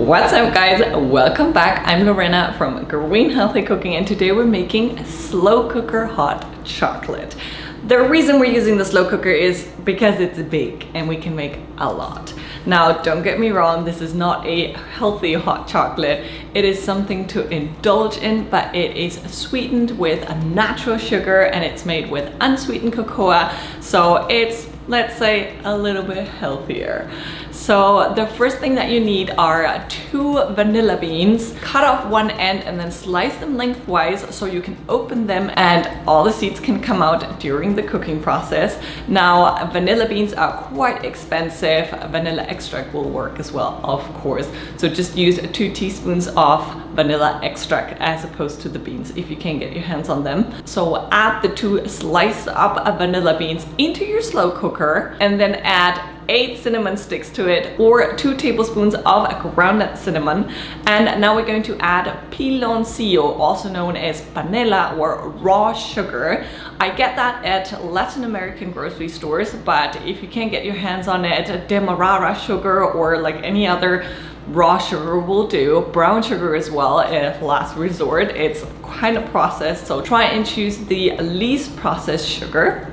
What's up guys, welcome back. I'm Lorena from Green Healthy Cooking and today we're making slow cooker hot chocolate. The reason we're using the slow cooker is because it's big and we can make a lot. Now don't get me wrong, this is not a healthy hot chocolate. It is something to indulge in, but it is sweetened with a natural sugar and it's made with unsweetened cocoa, so it's, let's say, a little bit healthier. So the first thing that you need are 2 vanilla beans. Cut off one end and then slice them lengthwise so you can open them and all the seeds can come out during the cooking process. Now vanilla beans are quite expensive. Vanilla extract will work as well, of course. So just use 2 teaspoons of vanilla extract as opposed to the beans if you can get your hands on them. So add the 2 sliced up vanilla beans into your slow cooker and then add 8 cinnamon sticks to it, or 2 tablespoons of ground cinnamon. And now we're going to add piloncillo, also known as panela or raw sugar. I get that at Latin American grocery stores, but if you can't get your hands on it, demerara sugar or like any other raw sugar will do. Brown sugar as well, if last resort. It's kind of processed, so try and choose the least processed sugar.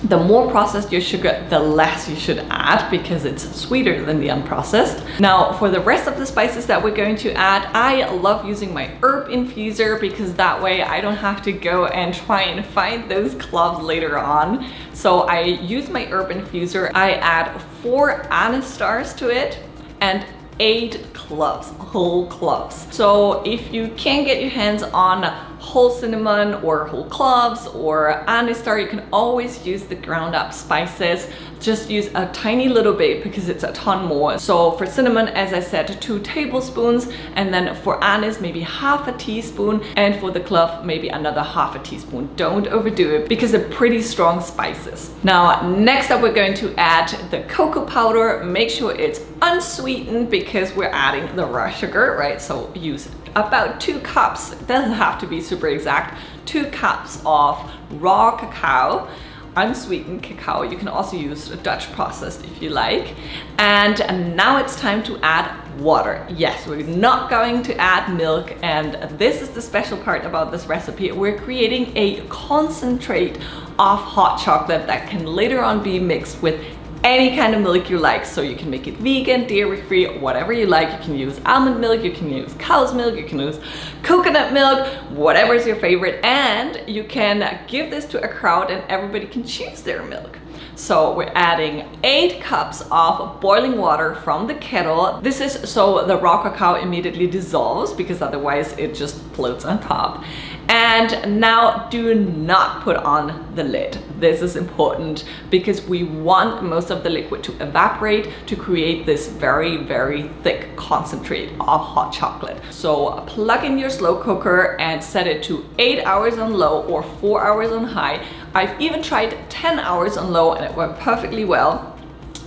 The more processed your sugar, the less you should add because it's sweeter than the unprocessed. Now for the rest of the spices that we're going to add, I love using my herb infuser because that way I don't have to go and try and find those cloves later on. So I use my herb infuser. I add 4 anise stars to it and 8 cloves, whole cloves. So if you can't get your hands on whole cinnamon or whole cloves or anise star, you can always use the ground up spices. Just use a tiny little bit because it's a ton more. So for cinnamon, as I said, 2 tablespoons, and then for anise maybe half a teaspoon, and for the clove maybe another half a teaspoon. Don't overdo it because they're pretty strong spices. Now next up we're going to add the cocoa powder. Make sure it's unsweetened because we're adding the raw sugar, right? So use about 2 cups, it doesn't have to be super exact, 2 cups of raw cacao, unsweetened cacao. You can also use Dutch processed if you like. And now it's time to add water. Yes, we're not going to add milk, and this is the special part about this recipe. We're creating a concentrate of hot chocolate that can later on be mixed with any kind of milk you like. So you can make it vegan, dairy-free, whatever you like. You can use almond milk, you can use cow's milk, you can use coconut milk, whatever is your favorite. And you can give this to a crowd and everybody can choose their milk. So we're adding 8 cups of boiling water from the kettle. This is so the raw cacao immediately dissolves because otherwise it just floats on top. And now do not put on the lid. This is important because we want most of the liquid to evaporate to create this very, very thick concentrate of hot chocolate. So plug in your slow cooker and set it to 8 hours on low or 4 hours on high. I've even tried 10 hours on low and it worked perfectly well.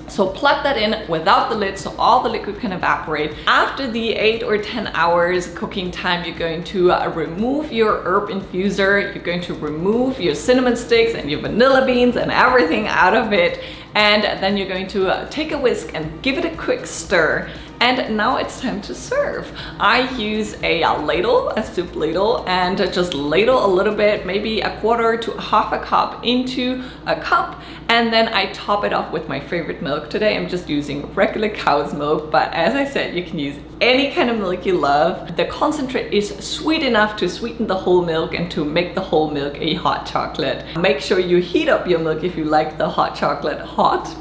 So plug that in without the lid so all the liquid can evaporate. After the 8 or 10 hours cooking time, you're going to remove your herb infuser. You're going to remove your cinnamon sticks and your vanilla beans and everything out of it. And then you're going to take a whisk and give it a quick stir. And now it's time to serve. I use a ladle, a soup ladle, and just ladle a little bit, maybe a quarter to half a cup into a cup. And then I top it off with my favorite milk. Today I'm just using regular cow's milk, but as I said, you can use any kind of milk you love. The concentrate is sweet enough to sweeten the whole milk and to make the whole milk a hot chocolate. Make sure you heat up your milk if you like the hot chocolate hot,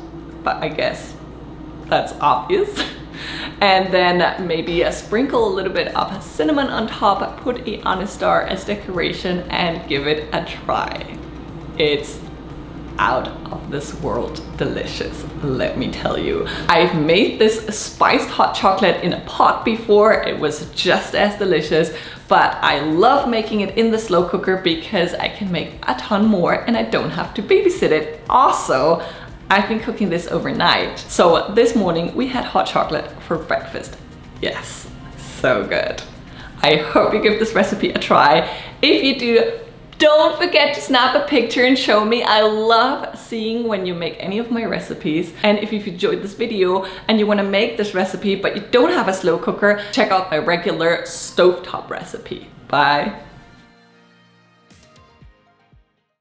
but I guess that's obvious. And then maybe sprinkle a little bit of cinnamon on top, put a anise star as decoration and give it a try. It's out of this world delicious, let me tell you. I've made this spiced hot chocolate in a pot before. It was just as delicious, but I love making it in the slow cooker because I can make a ton more and I don't have to babysit it. Also, I've been cooking this overnight. So this morning we had hot chocolate for breakfast. Yes, so good. I hope you give this recipe a try. If you do, Don't forget to snap a picture and show me. I love seeing when you make any of my recipes. And if you've enjoyed this video and you want to make this recipe but you don't have a slow cooker, check out my regular stovetop recipe. Bye.